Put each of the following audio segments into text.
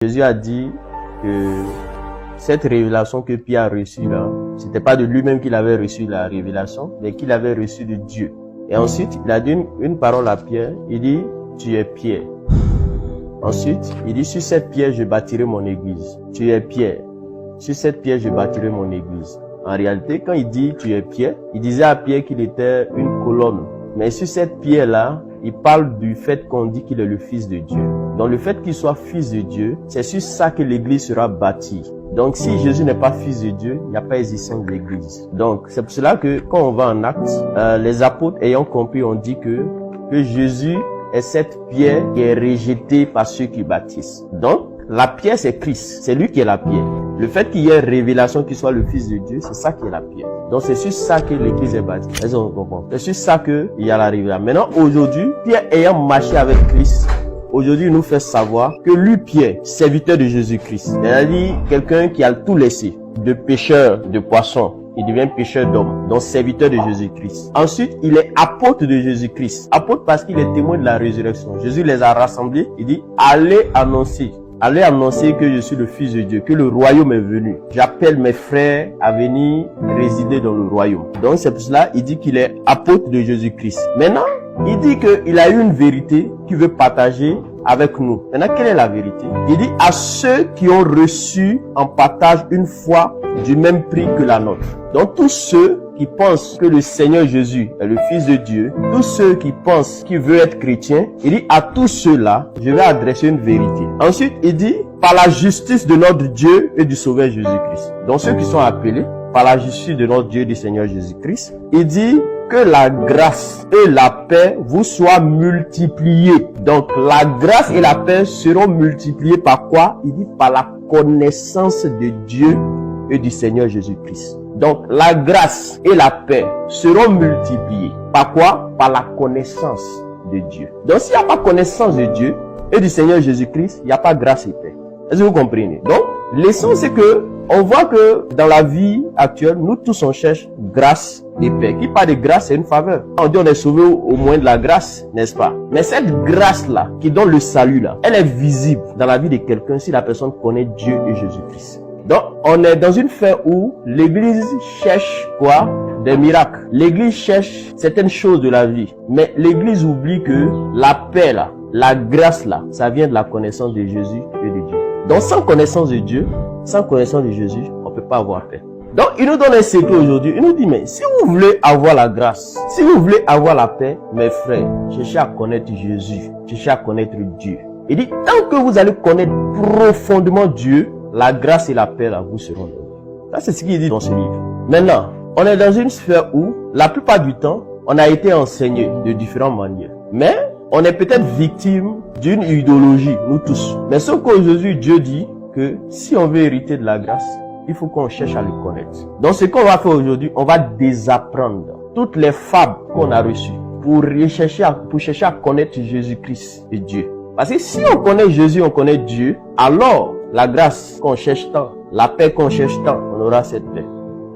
Jésus a dit que cette révélation que Pierre a reçue là, c'était pas de lui-même qu'il avait reçu la révélation, mais qu'il avait reçu de Dieu. Et ensuite, il a dit une parole à Pierre, il dit, tu es Pierre. Ensuite, il dit, sur cette pierre, je bâtirai mon église. Tu es Pierre. Sur cette pierre, je bâtirai mon église. En réalité, quand il dit, tu es Pierre, il disait à Pierre qu'il était une colonne. Mais sur cette pierre-là, il parle du fait qu'on dit qu'il est le Fils de Dieu. Donc le fait qu'il soit Fils de Dieu, c'est sur ça que l'église sera bâtie. Donc si Jésus n'est pas Fils de Dieu, il n'y a pas existence de l'église. Donc c'est pour cela que quand on va en Actes, les apôtres ayant compris, on dit que Jésus est cette pierre qui est rejetée par ceux qui bâtissent. Donc la pierre c'est Christ, c'est lui qui est la pierre. Le fait qu'il y ait révélation qu'il soit le Fils de Dieu, c'est ça qui est la pierre. Donc c'est sur ça que l'église est bâtie. C'est sur ça qu'il y a la révélation. Maintenant aujourd'hui, Pierre ayant marché avec Christ, aujourd'hui il nous fait savoir que lui Pierre, serviteur de Jésus-Christ, c'est-à-dire quelqu'un qui a tout laissé, de pêcheur de poissons, il devient pêcheur d'hommes, donc serviteur de Jésus-Christ. Ensuite, il est apôtre de Jésus-Christ. Apôtre parce qu'il est témoin de la résurrection. Jésus les a rassemblés, il dit, allez annoncer que je suis le Fils de Dieu, que le royaume est venu. J'appelle mes frères à venir résider dans le royaume. Donc c'est pour cela il dit qu'il est apôtre de Jésus-Christ. Maintenant, il dit qu'il a eu une vérité qu'il veut partager avec nous. Maintenant, quelle est la vérité? Il dit à ceux qui ont reçu en partage une foi du même prix que la nôtre. Donc tous ceux qui pensent que le Seigneur Jésus est le Fils de Dieu, tous ceux qui pensent qu'il veut être chrétien, il dit à tous ceux-là, je vais adresser une vérité. Ensuite, il dit, par la justice de notre Dieu et du Sauveur Jésus-Christ. Donc ceux qui sont appelés par la justice de notre Dieu et du Seigneur Jésus-Christ, il dit que la grâce et la paix vous soient multipliées. Donc la grâce et la paix seront multipliées par quoi? Il dit par la connaissance de Dieu et du Seigneur Jésus-Christ. Donc la grâce et la paix seront multipliées. Par quoi? Par la connaissance de Dieu. Donc s'il n'y a pas connaissance de Dieu et du Seigneur Jésus-Christ, il n'y a pas grâce et paix. Est-ce que vous comprenez? Donc l'essence c'est que on voit que dans la vie actuelle, nous tous on cherche grâce et paix. Qui parle de grâce, c'est une faveur. On dit on est sauvé au moyen de la grâce, n'est-ce pas? Mais cette grâce-là, qui donne le salut là, elle est visible dans la vie de quelqu'un si la personne connaît Dieu et Jésus-Christ. Donc, on est dans une fin où l'église cherche quoi? Des miracles. L'église cherche certaines choses de la vie. Mais l'église oublie que la paix là, la grâce là, ça vient de la connaissance de Jésus et de Dieu. Donc, sans connaissance de Dieu, sans connaissance de Jésus, on ne peut pas avoir paix. Donc, il nous donne un secret aujourd'hui. Il nous dit, mais si vous voulez avoir la grâce, si vous voulez avoir la paix, mes frères, cherchez à connaître Jésus, cherchez à connaître Dieu. Il dit, tant que vous allez connaître profondément Dieu, la grâce et la paix, là, vous seront données. Ça, c'est ce qu'il dit dans ce livre. Maintenant, on est dans une sphère où, la plupart du temps, on a été enseigné de différentes manières. Mais, on est peut-être victime d'une idéologie, nous tous. Mais sauf qu'aujourd'hui, Dieu dit que si on veut hériter de la grâce, il faut qu'on cherche à le connaître. Donc, ce qu'on va faire aujourd'hui, on va désapprendre toutes les fables qu'on a reçues pour chercher à connaître Jésus-Christ et Dieu. Parce que si on connaît Jésus, on connaît Dieu, alors la grâce qu'on cherche tant, la paix qu'on cherche tant, on aura cette paix.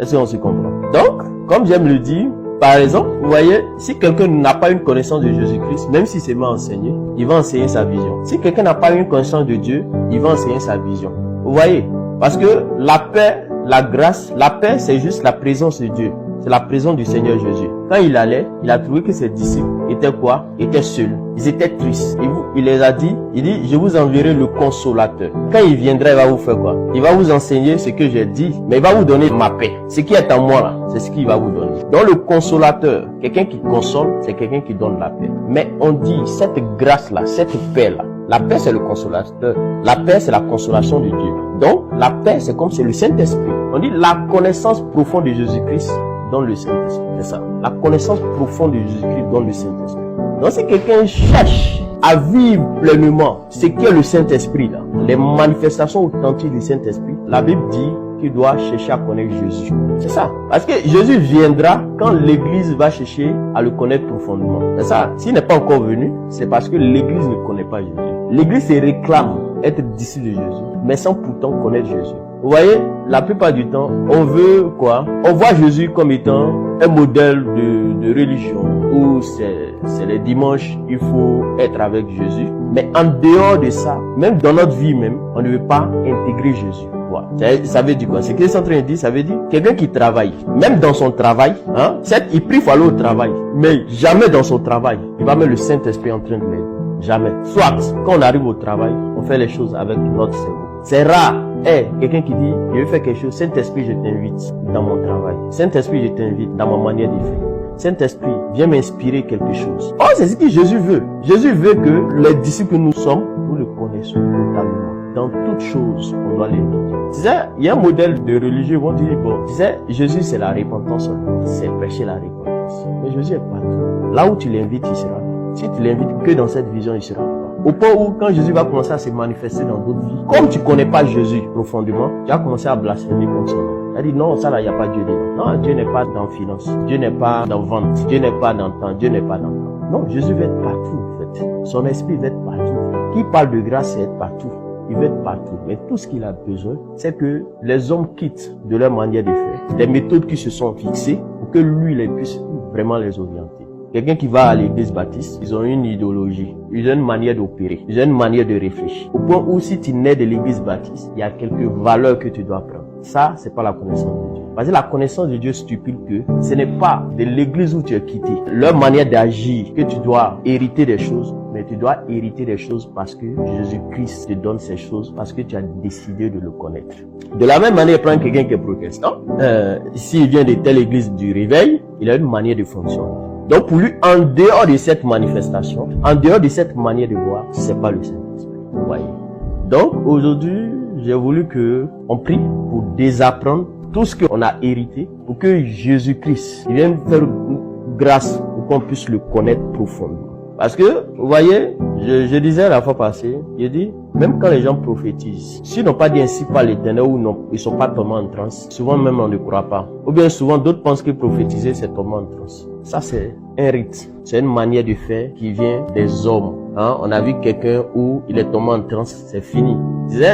Est-ce qu'on se comprend? Donc, comme j'aime le dire, par exemple, vous voyez, si quelqu'un n'a pas une connaissance de Jésus-Christ, même si c'est mal enseigné, il va enseigner sa vision. Si quelqu'un n'a pas une connaissance de Dieu, il va enseigner sa vision. Vous voyez? Parce que la paix, la grâce, la paix, c'est juste la présence de Dieu. C'est la présence du Seigneur Jésus. Quand il allait, il a trouvé que ses disciples étaient quoi? Étaient seuls. Ils étaient tristes. Il les a dit, il dit, je vous enverrai le consolateur. Quand il viendra, il va vous faire quoi? Il va vous enseigner ce que j'ai dit, mais il va vous donner ma paix. Ce qui est en moi là, c'est ce qu'il va vous donner. Donc le consolateur, quelqu'un qui console, c'est quelqu'un qui donne la paix. Mais on dit, cette grâce là, cette paix là, la paix c'est le consolateur. La paix c'est la consolation de Dieu. Donc la paix c'est comme c'est le Saint-Esprit. On dit la connaissance profonde de Jésus-Christ donne le Saint-Esprit. C'est ça. La connaissance profonde de Jésus-Christ donne le Saint-Esprit. Donc si quelqu'un cherche à vivre pleinement ce qu'est le Saint-Esprit là, les manifestations authentiques du Saint-Esprit, la Bible dit qu'il doit chercher à connaître Jésus. C'est ça. Parce que Jésus viendra quand l'église va chercher à le connaître profondément. C'est ça. S'il n'est pas encore venu, c'est parce que l'église ne connaît pas Jésus. L'église se réclame être disciple de Jésus, mais sans pourtant connaître Jésus. Vous voyez, la plupart du temps, on veut quoi? On voit Jésus comme étant un modèle de religion où c'est les dimanches, il faut être avec Jésus. Mais en dehors de ça, même dans notre vie même, on ne veut pas intégrer Jésus. Voilà. Ça veut dire quoi? Ce qu'ils sont en train de dire, ça veut dire quelqu'un qui travaille, même dans son travail, hein, certes, il prie, il faut aller au travail, mais jamais dans son travail, il va mettre le Saint-Esprit en train de l'aider. Jamais. Soit, quand on arrive au travail, on fait les choses avec notre cerveau. C'est rare. Quelqu'un qui dit, je veux faire quelque chose, Saint-Esprit, je t'invite dans mon travail. Saint-Esprit, je t'invite dans ma manière de faire. Saint-Esprit, viens m'inspirer quelque chose. Oh, c'est ce que Jésus veut. Jésus veut que les disciples que nous sommes, nous le connaissons totalement. Dans toutes choses, on doit l'imiter. Tu sais, il y a un modèle de religieux, vont dire, bon, tu sais, Jésus c'est la repentance, c'est prêcher la repentance. Mais Jésus est partout. Là où tu l'invites, il sera là. Si tu l'invites que dans cette vision, il sera là. Au point où, quand Jésus va commencer à se manifester dans d'autres vies, comme tu connais pas Jésus profondément, tu vas commencer à blasphémer contre son nom. Elle dit non, ça là, il n'y a pas Dieu dedans. Non, Dieu n'est pas dans finance. Dieu n'est pas dans vente. Dieu n'est pas dans temps. Dieu n'est pas dans temps. Non, Jésus veut être partout, en fait. Son esprit veut être partout. Qui parle de grâce, c'est être partout. Il veut être partout. Mais tout ce qu'il a besoin, c'est que les hommes quittent de leur manière de faire, les méthodes qui se sont fixées, pour que lui, il puisse vraiment les orienter. Quelqu'un qui va à l'église baptiste, ils ont une idéologie, ils ont une manière d'opérer, ils ont une manière de réfléchir. Au point où si tu nais de l'église baptiste, il y a quelques valeurs que tu dois prendre. Ça, c'est pas la connaissance de Dieu. Parce que la connaissance de Dieu stipule que ce n'est pas de l'église où tu es quitté, leur manière d'agir que tu dois hériter des choses, mais tu dois hériter des choses parce que Jésus-Christ te donne ces choses, parce que tu as décidé de le connaître. De la même manière, prends quelqu'un qui est protestant, s'il vient de telle église du réveil, il a une manière de fonctionner. Donc pour lui, en dehors de cette manifestation, en dehors de cette manière de voir, c'est pas le Saint-Esprit. Vous voyez. Donc aujourd'hui, j'ai voulu que on prie pour désapprendre tout ce qu'on a hérité, pour que Jésus-Christ vienne faire grâce pour qu'on puisse le connaître profondément. Parce que, vous voyez, je disais la fois passée, j'ai dit, même quand les gens prophétisent, s'ils n'ont pas dit ainsi par l'Éternel ou non, ils sont pas tombés en transe, souvent même on ne croit pas. Ou bien souvent d'autres pensent que prophétiser c'est tomber en transe. Ça c'est un rite, c'est une manière de faire qui vient des hommes. Hein? On a vu quelqu'un où il est tombé en transe, c'est fini.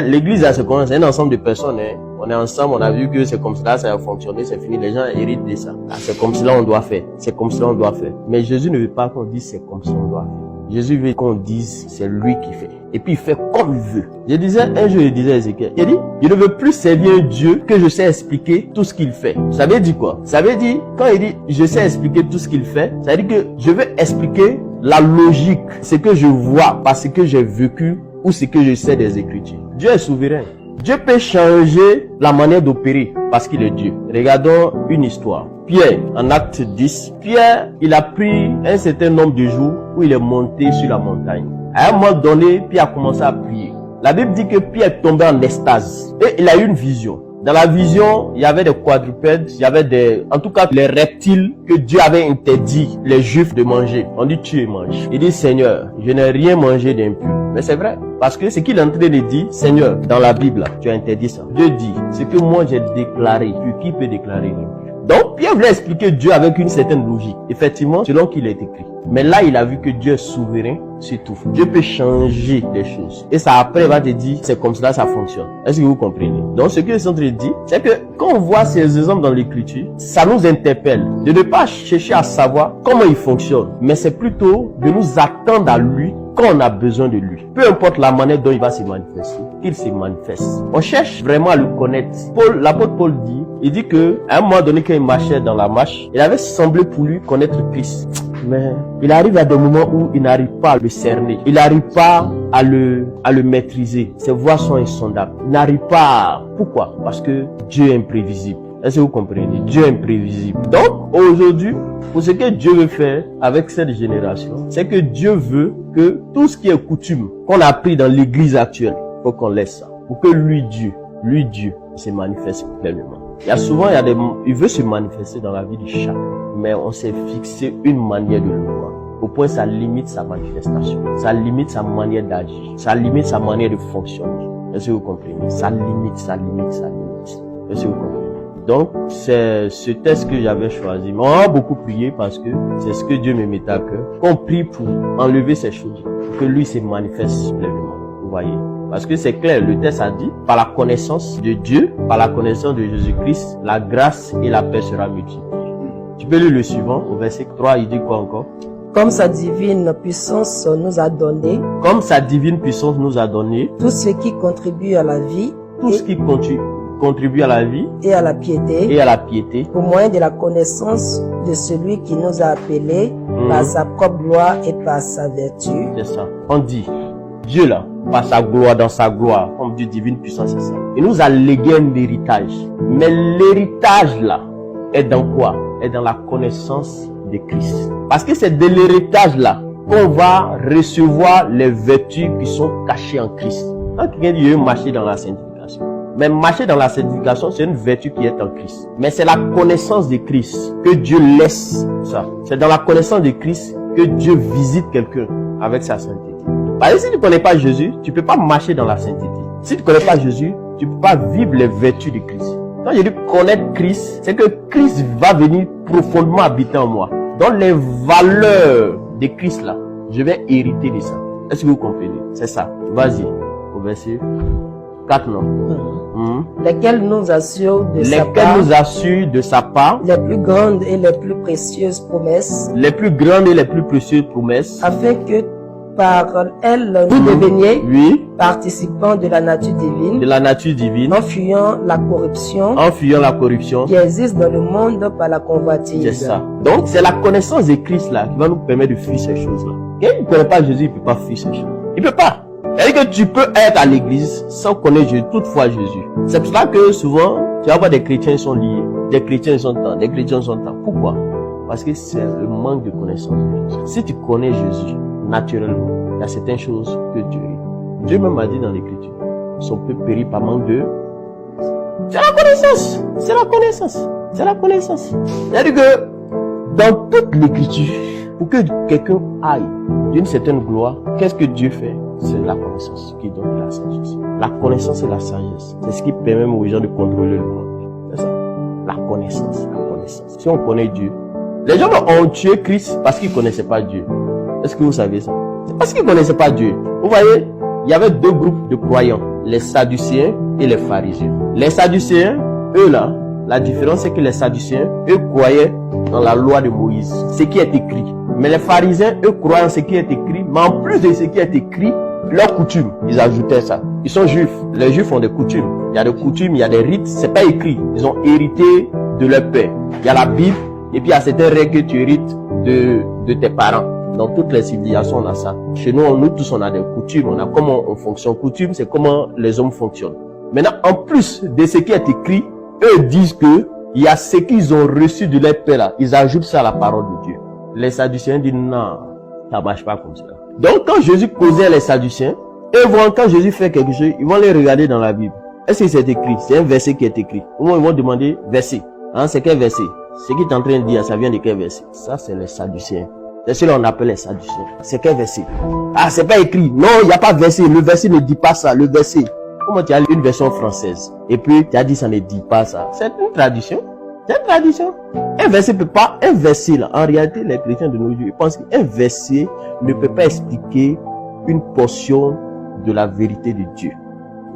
L'église là, c'est un ensemble de personnes. Hein? On est ensemble, on a vu que c'est comme cela, ça a fonctionné, c'est fini. Les gens héritent de ça. Ah, c'est comme cela on doit faire. C'est comme cela on doit faire. Mais Jésus ne veut pas qu'on dise c'est comme ça on doit faire. Jésus veut qu'on dise c'est lui qui fait. Et puis il fait comme il veut. Un jour, je disais à Ézéchiel, il dit, je ne veux plus servir un Dieu que je sais expliquer tout ce qu'il fait. Ça veut dire quoi? Ça veut dire, quand il dit, je sais expliquer tout ce qu'il fait, ça veut dire que je veux expliquer la logique, ce que je vois parce que j'ai vécu ou ce que je sais des Écritures. Dieu est souverain. Dieu peut changer la manière d'opérer parce qu'il est Dieu. Regardons une histoire. Pierre, en acte 10, Pierre, il a pris un certain nombre de jours où il est monté sur la montagne. À un moment donné, Pierre a commencé à prier. La Bible dit que Pierre est tombé en extase et il a eu une vision. Dans la vision, il y avait des quadrupèdes, il y avait en tout cas, les reptiles que Dieu avait interdit les Juifs de manger. On dit tu et mange. Il dit Seigneur, je n'ai rien mangé d'impur. Mais c'est vrai. Parce que ce qu'il est en train de dire, Seigneur, dans la Bible, tu as interdit ça. Dieu dit, ce que moi j'ai déclaré, qui peut déclarer impur? Donc, Pierre voulait expliquer Dieu avec une certaine logique. Effectivement, selon qu'il est écrit. Mais là, il a vu que Dieu est souverain sur tout. Dieu peut changer les choses. Et ça, après, il va te dire, c'est comme cela, ça fonctionne. Est-ce que vous comprenez? Donc, ce que je suis en train de dire, c'est que quand on voit ces exemples dans l'écriture, ça nous interpelle de ne pas chercher à savoir comment il fonctionne. Mais c'est plutôt de nous attendre à lui quand on a besoin de lui. Peu importe la manière dont il va se manifester, qu'il se manifeste. On cherche vraiment à le connaître. L'apôtre Paul dit, il dit que, à un moment donné, quand il marchait dans la marche, il avait semblé pour lui connaître Christ. Mais il arrive à des moments où il n'arrive pas à le cerner. Il n'arrive pas à le maîtriser. Ses voies sont insondables. Il n'arrive pas. Pourquoi? Parce que Dieu est imprévisible. Est-ce que vous comprenez? Dieu est imprévisible. Donc, aujourd'hui, pour ce que Dieu veut faire avec cette génération, c'est que Dieu veut que tout ce qui est coutume qu'on a appris dans l'église actuelle, faut qu'on laisse ça. Pour que lui, Dieu, se manifeste pleinement. Il veut se manifester dans la vie de chacun. Mais on s'est fixé une manière de le voir. Au point, ça limite sa manifestation. Ça limite sa manière d'agir. Ça limite sa manière de fonctionner. Est-ce que vous comprenez? Ça limite. Est-ce que vous comprenez? Donc, c'est ce texte que j'avais choisi. Mais on a beaucoup prié parce que c'est ce que Dieu me mettait à cœur. On prie pour enlever ces choses. Pour que lui se manifeste pleinement. Vous voyez? Parce que c'est clair, le texte a dit, par la connaissance de Dieu, par la connaissance de Jésus-Christ, la grâce et la paix sera multipliée. Tu peux lire le suivant, au verset 3, il dit quoi encore? Comme sa divine puissance nous a donné. Comme sa divine puissance nous a donné. Tout ce qui contribue à la vie. Tout ce qui contribue à la vie. Et à la piété. Et à la piété. Au moyen de la connaissance de celui qui nous a appelés par sa propre gloire et par sa vertu. C'est ça. On dit, Dieu là, par sa gloire, dans sa gloire, comme Dieu divine puissance, c'est ça. Il nous a légué un héritage. Mais l'héritage là, est dans quoi? Est dans la connaissance de Christ. Parce que c'est de l'héritage là qu'on va recevoir les vertus qui sont cachées en Christ. Quand quelqu'un dit, marcher dans la sanctification. Mais marcher dans la sanctification, c'est une vertu qui est en Christ. Mais c'est la connaissance de Christ que Dieu laisse ça. C'est dans la connaissance de Christ que Dieu visite quelqu'un avec sa sainteté. Parce que si tu ne connais pas Jésus, tu ne peux pas marcher dans la sainteté. Si tu ne connais pas Jésus, tu ne peux pas vivre les vertus de Christ. Quand je dis connaître Christ, c'est que Christ va venir profondément habiter en moi. Dans les valeurs de Christ là, je vais hériter de ça. Est-ce que vous comprenez? C'est ça. Vas-y, au verset 4, non? Lesquels nous assurent de sa part les plus grandes et les plus précieuses promesses. Les plus grandes et les plus précieuses promesses. Afin que par elles vous deveniez participants de la nature divine. De la nature divine. En fuyant la corruption. Qui existe dans le monde par la convoitise. C'est ça. Donc c'est la connaissance de Christ là qui va nous permettre de fuir ces choses-là. Quelqu'un qui ne connaît pas Jésus, il ne peut pas fuir ces choses. Il ne peut pas. C'est-à-dire que tu peux être à l'église sans connaître Jésus, toutefois Jésus. C'est pour ça que souvent, tu vas voir des chrétiens sont liés, des chrétiens sont temps, des chrétiens sont temps. Pourquoi? Parce que c'est le manque de connaissance de Jésus. Si tu connais Jésus, naturellement, il y a certaines choses que Dieu même a dit dans l'écriture. Son peuple périt par manque de... C'est la connaissance. C'est la connaissance. C'est la connaissance. C'est-à-dire que dans toute l'écriture, pour que quelqu'un aille d'une certaine gloire, qu'est-ce que Dieu fait? C'est la connaissance qui donne la sagesse. La connaissance et la sagesse, c'est ce qui permet aux gens de contrôler le monde. C'est ça. La connaissance, la connaissance. Si on connaît Dieu, les gens ont tué Christ parce qu'ils ne connaissaient pas Dieu. Est-ce que vous savez ça? C'est parce qu'ils ne connaissaient pas Dieu. Vous voyez, il y avait deux groupes de croyants, les Sadducéens et les pharisiens. Les Sadducéens, eux là, la différence c'est que les Sadducéens, eux croyaient dans la loi de Moïse, ce qui est écrit. Mais les pharisiens, eux croient en ce qui est écrit, mais en plus de ce qui est écrit, leurs coutumes, ils ajoutaient ça. Ils sont juifs. Les juifs ont des coutumes. Il y a des coutumes, il y a des rites, c'est pas écrit. Ils ont hérité de leur père. Il y a la Bible, et puis il y a certaines règles que tu hérites de tes parents. Dans toutes les civilisations, on a ça. Chez nous, nous tous, on a des coutumes. On a comment on fonctionne. Coutume, c'est comment les hommes fonctionnent. Maintenant, en plus de ce qui est écrit, eux disent que il y a ce qu'ils ont reçu de leur père là. Ils ajoutent ça à la parole de Dieu. Les Sadducéens disent non, ça marche pas comme ça. Donc, quand Jésus causait les Sadducéens, eux vont, quand Jésus fait quelque chose, ils vont les regarder dans la Bible. Est-ce que c'est écrit? C'est un verset qui est écrit. Ils vont demander verset. Hein, c'est quel verset? Ce qu'il est en train de dire, ça vient de quel verset? Ça, c'est les Sadducéens. C'est ce qu'on appelle les Sadducéens. C'est quel verset? Ah, c'est pas écrit. Non, il n'y a pas verset. Le verset ne dit pas ça. Le verset. Comment tu as une version française? Et puis, tu as dit ça ne dit pas ça. C'est une tradition. C'est une tradition. Un verset peut pas, un verset là, en réalité, les chrétiens de nos jours, ils pensent qu'un verset ne peut pas expliquer une portion de la vérité de Dieu.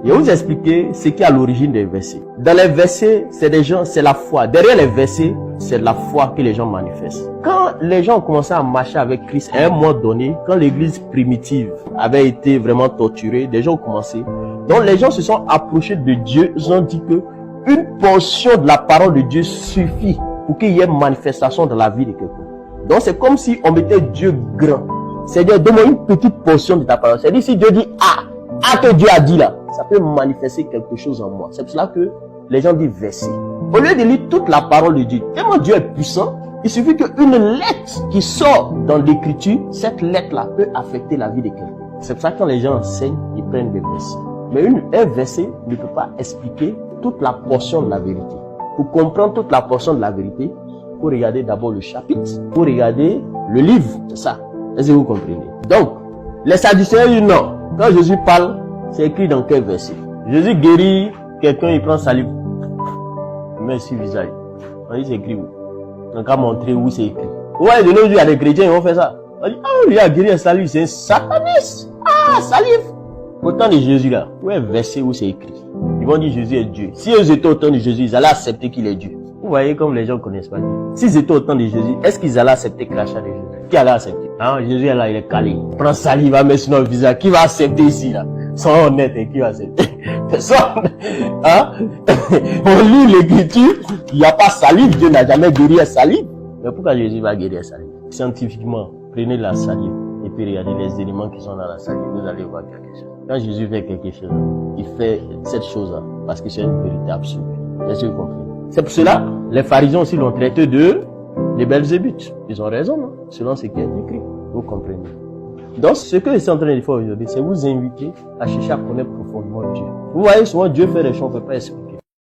Je vais vous expliquer ce qui est à l'origine des versets. Dans les versets, c'est des gens, c'est la foi. Derrière les versets, c'est la foi que les gens manifestent. Quand les gens ont commencé à marcher avec Christ à un moment donné, quand l'église primitive avait été vraiment torturée, des gens ont commencé. Donc les gens se sont approchés de Dieu, ils ont dit que une portion de la parole de Dieu suffit pour qu'il y ait manifestation dans la vie de quelqu'un. Donc c'est comme si on mettait Dieu grand. C'est-à-dire, donne-moi une petite portion de ta parole. C'est-à-dire, si Dieu dit A que Dieu a dit là, ça peut manifester quelque chose en moi. C'est pour cela que les gens disent verset. Au lieu de lire toute la parole de Dieu, tellement Dieu est puissant, il suffit qu'une lettre qui sort dans l'écriture, cette lettre-là peut affecter la vie de quelqu'un. C'est pour ça que quand les gens enseignent, ils prennent des versets. Mais un verset ne peut pas expliquer toute la portion de la vérité. Pour comprendre toute la portion de la vérité, il faut regarder d'abord le chapitre, il faut regarder le livre. C'est ça. Est-ce que vous comprenez? Donc, les Sadducéens disent non. Quand Jésus parle, c'est écrit dans quel verset? Jésus guérit quelqu'un, il prend salive. Il met sur le visage. On dit c'est écrit où? On va montrer où c'est écrit. Ouais, de nos jours, il y a des chrétiens, ils vont faire ça. On dit, lui a guéri un salive, c'est un sataniste. Salive. Autant de Jésus là, où est un verset où c'est écrit? Ils vont dire Jésus est Dieu. Si eux étaient autant de Jésus, ils allaient accepter qu'il est Dieu. Vous voyez comme les gens ne connaissent pas Dieu. S'ils étaient autant de Jésus, est-ce qu'ils allaient accepter le crachat de Jésus? Qui allait accepter? Hein, Jésus est là, il est calé. Il prend salive, il va mettre sur notre visage. Qui va accepter ici, là? Sois honnête, et qui va accepter? Personne. Hein? On lit l'écriture, il n'y a pas salive, Dieu n'a jamais guéri la salive. Mais pourquoi Jésus va guérir la salive? Scientifiquement, prenez la salive et puis regardez les éléments qui sont dans la salive, vous allez voir quelque chose. Quand Jésus fait quelque chose, il fait cette chose-là parce que c'est une vérité absolue. Est-ce que vous comprenez? C'est pour cela, les pharisiens aussi l'ont traité de Belzébuth. Ils ont raison, non? Selon ce qui est écrit. Vous comprenez? Donc, ce que je suis en train de faire aujourd'hui, c'est vous inviter à chercher à connaître profondément Dieu. Vous voyez, souvent Dieu fait des choses qu'on ne peut pas expliquer.